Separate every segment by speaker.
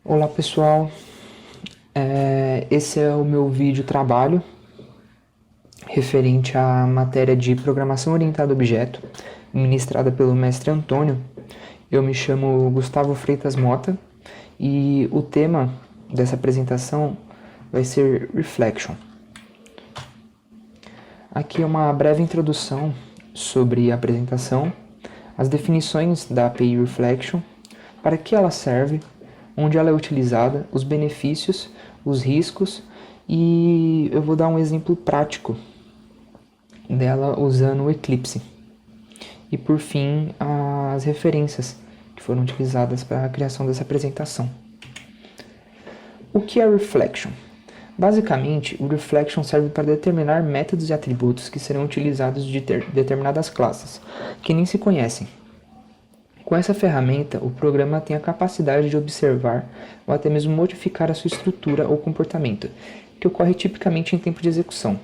Speaker 1: Olá pessoal, esse é o meu vídeo trabalho referente à matéria de Programação Orientada a Objeto, ministrada pelo mestre Antônio. Eu me chamo Gustavo Freitas Mota e o tema dessa apresentação vai ser Reflection. Aqui é uma breve introdução sobre a apresentação, as definições da API Reflection, para que ela serve, onde ela é utilizada, os benefícios, os riscos, e eu vou dar um exemplo prático dela usando o Eclipse. E por fim, as referências que foram utilizadas para a criação dessa apresentação. O que é Reflection? Basicamente, o Reflection serve para determinar métodos e atributos que serão utilizados de determinadas classes, que nem se conhecem. Com essa ferramenta, o programa tem a capacidade de observar ou até mesmo modificar a sua estrutura ou comportamento, que ocorre tipicamente em tempo de execução.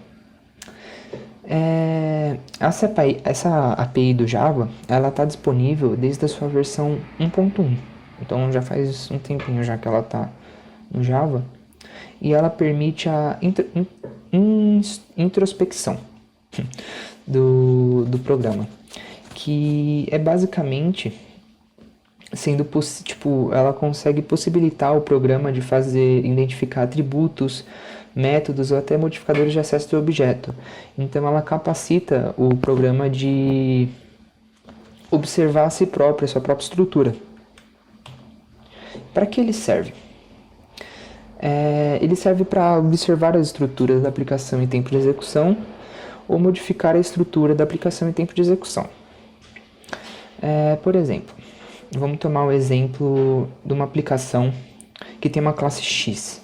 Speaker 1: Essa API do Java, ela está disponível desde a sua versão 1.1, então já faz um tempinho já que ela está no Java, e ela permite a introspecção do programa, que é basicamente ela consegue possibilitar o programa de identificar atributos, métodos ou até modificadores de acesso do objeto. Então ela capacita o programa de observar a si próprio, a sua própria estrutura. Para que ele serve? Ele serve para observar as estruturas da aplicação em tempo de execução ou modificar a estrutura da aplicação em tempo de execução. Por exemplo, vamos tomar o exemplo de uma aplicação que tem uma classe X.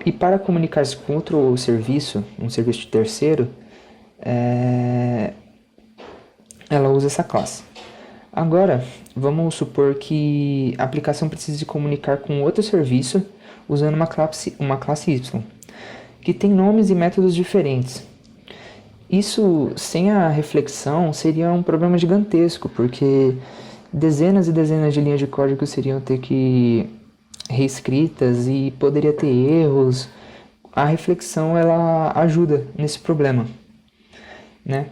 Speaker 1: E para comunicar-se com outro serviço, um serviço de terceiro, ela usa essa classe. Agora, vamos supor que a aplicação precise se comunicar com outro serviço usando uma classe Y, que tem nomes e métodos diferentes. Isso, sem a reflexão, seria um problema gigantesco, porque dezenas e dezenas de linhas de código seriam ter que reescritas e poderia ter erros. A reflexão, ela ajuda nesse problema, né?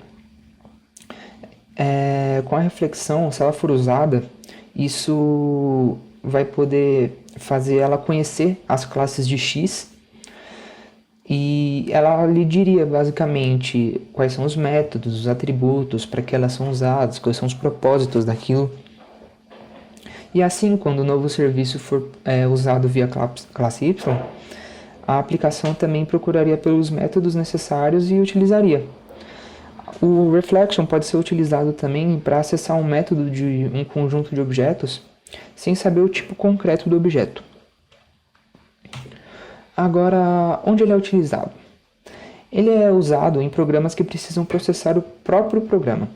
Speaker 1: Com a reflexão, se ela for usada, isso vai poder fazer ela conhecer as classes de X e ela lhe diria basicamente quais são os métodos, os atributos, para que elas são usadas, quais são os propósitos daquilo. E assim, quando o novo serviço for usado via classe Y, a aplicação também procuraria pelos métodos necessários e utilizaria. O Reflection pode ser utilizado também para acessar um método de um conjunto de objetos sem saber o tipo concreto do objeto. Agora, onde ele é utilizado? Ele é usado em programas que precisam processar o próprio programa,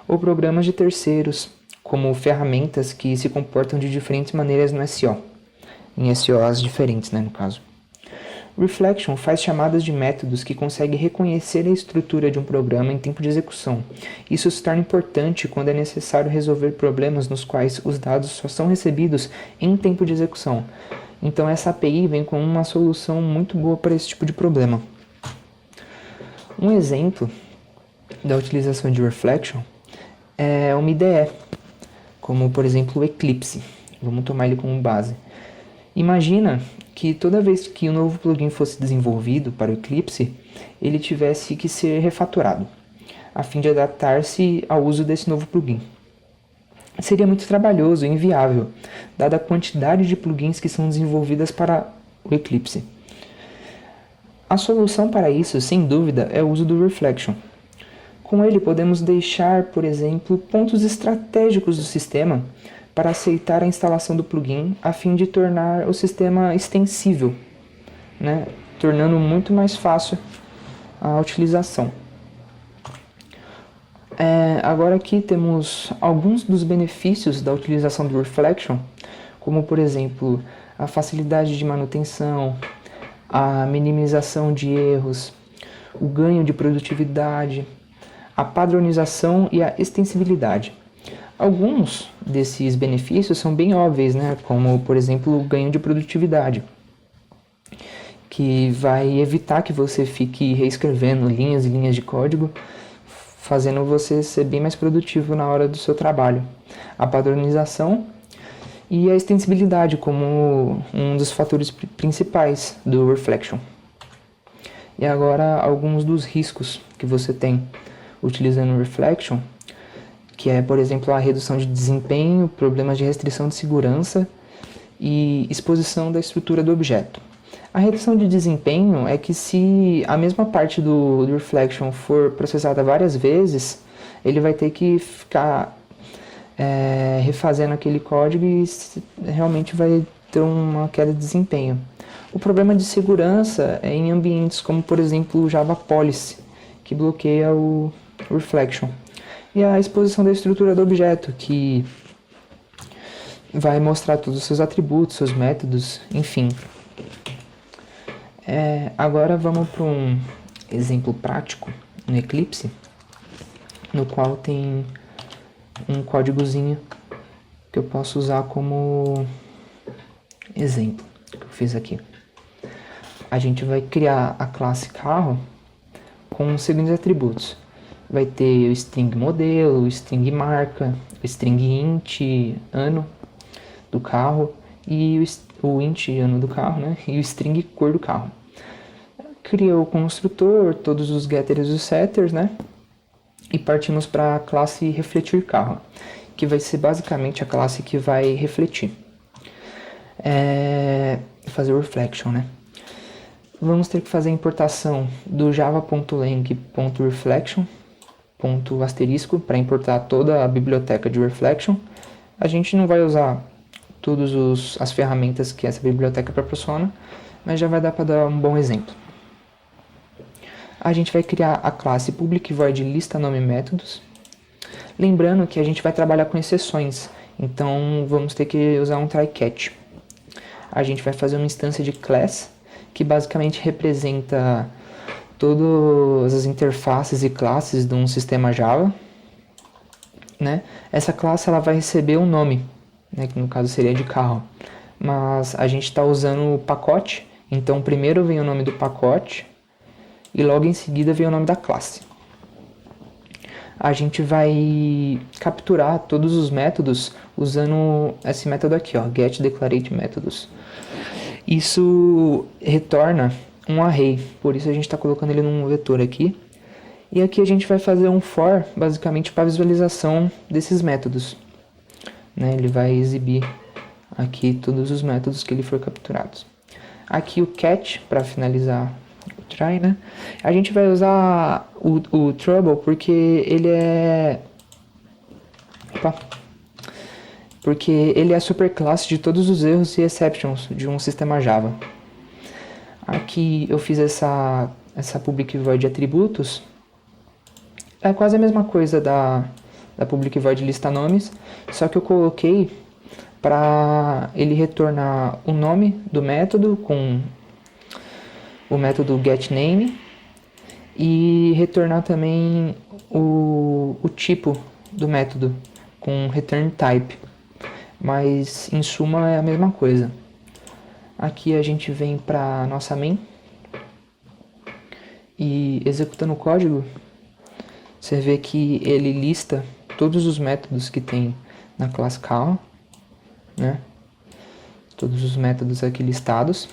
Speaker 1: ou programas de terceiros, como ferramentas que se comportam de diferentes maneiras no SO, em SOs diferentes, no caso. Reflection faz chamadas de métodos que conseguem reconhecer a estrutura de um programa em tempo de execução. Isso se torna importante quando é necessário resolver problemas nos quais os dados só são recebidos em tempo de execução. Então essa API vem com uma solução muito boa para esse tipo de problema. Um exemplo da utilização de Reflection é uma IDE, como por exemplo o Eclipse. Vamos tomar ele como base. Imagina que toda vez que um novo plugin fosse desenvolvido para o Eclipse, ele tivesse que ser refatorado, a fim de adaptar-se ao uso desse novo plugin. Seria muito trabalhoso e inviável, dada a quantidade de plugins que são desenvolvidas para o Eclipse. A solução para isso, sem dúvida, é o uso do Reflection. Com ele podemos deixar, por exemplo, pontos estratégicos do sistema para aceitar a instalação do plugin, a fim de tornar o sistema extensível, né? Tornando muito mais fácil a utilização. Agora aqui temos alguns dos benefícios da utilização do Reflection, como por exemplo, a facilidade de manutenção, a minimização de erros, o ganho de produtividade, a padronização e a extensibilidade. Alguns desses benefícios são bem óbvios, né? Como, por exemplo, o ganho de produtividade, que vai evitar que você fique reescrevendo linhas e linhas de código, fazendo você ser bem mais produtivo na hora do seu trabalho. A padronização e a extensibilidade como um dos fatores principais do Reflection. E agora alguns dos riscos que você tem utilizando o Reflection, que é, por exemplo, a redução de desempenho, problemas de restrição de segurança e exposição da estrutura do objeto. A redução de desempenho é que se a mesma parte do Reflection for processada várias vezes, ele vai ter que ficar refazendo aquele código e realmente vai ter uma queda de desempenho. O problema de segurança é em ambientes como, por exemplo, o Java Policy, que bloqueia o Reflection. E a exposição da estrutura do objeto, que vai mostrar todos os seus atributos, seus métodos, enfim. Agora vamos para um exemplo prático no Eclipse, no qual tem um códigozinho que eu posso usar como exemplo que eu fiz aqui. A gente vai criar a classe carro com os seguintes atributos. Vai ter o string modelo, o string marca, o string int ano do carro e o int ano do carro, né? E o string cor do carro. Criou o construtor, todos os getters e os setters, né? E partimos para a classe refletir carro, que vai ser basicamente a classe que vai refletir. Fazer o reflection, né? Vamos ter que fazer a importação do java.lang.reflection ** para importar toda a biblioteca de reflection. A gente não vai usar todas as ferramentas que essa biblioteca proporciona, mas já vai dar para dar um bom exemplo. A gente vai criar a classe public void lista nome métodos. Lembrando que a gente vai trabalhar com exceções, então vamos ter que usar um try catch. A gente vai fazer uma instância de class, que basicamente representa todas as interfaces e classes de um sistema Java, né? Essa classe ela vai receber um nome, né, que no caso seria de carro, mas a gente está usando o pacote, então primeiro vem o nome do pacote e logo em seguida vem o nome da classe. A gente vai capturar todos os métodos usando esse método aqui, ó, getDeclarateMethods. Isso retorna um array, por isso a gente está colocando ele num vetor aqui. E aqui a gente vai fazer um for, basicamente para visualização desses métodos, né? Ele vai exibir aqui todos os métodos que ele for capturados. Aqui o catch para finalizar o try, né? A gente vai usar o trouble porque ele é... porque ele é a superclasse de todos os erros e exceptions de um sistema Java. Aqui eu fiz essa public void atributos. É quase a mesma coisa da public void lista nomes, só que eu coloquei para ele retornar o nome do método com o método getName e retornar também o tipo do método com return type, mas em suma é a mesma coisa. Aqui a gente vem para nossa main e executando o código, você vê que ele lista todos os métodos que tem na classe carro, né? Todos os métodos aqui listados.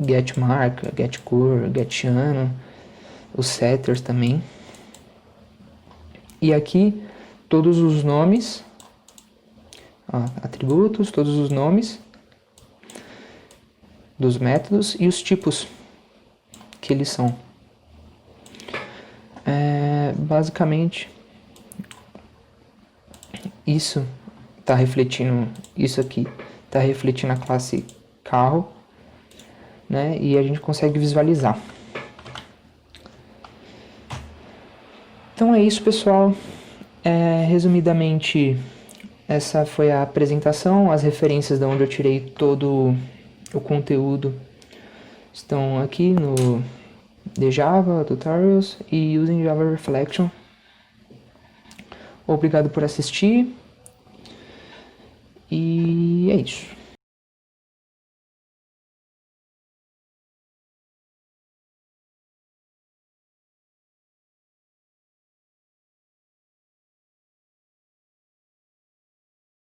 Speaker 1: Get marca, get cor, get ano, os setters também. E aqui todos os nomes, atributos, todos os nomes dos métodos e os tipos que eles são. Basicamente isso está refletindo, isso aqui está refletindo a classe carro, né? E a gente consegue visualizar. Então é isso, pessoal. Resumidamente, essa foi a apresentação. As referências de onde eu tirei todo o conteúdo estão aqui no The Java Tutorials e Using Java Reflection. Obrigado por assistir. E é isso.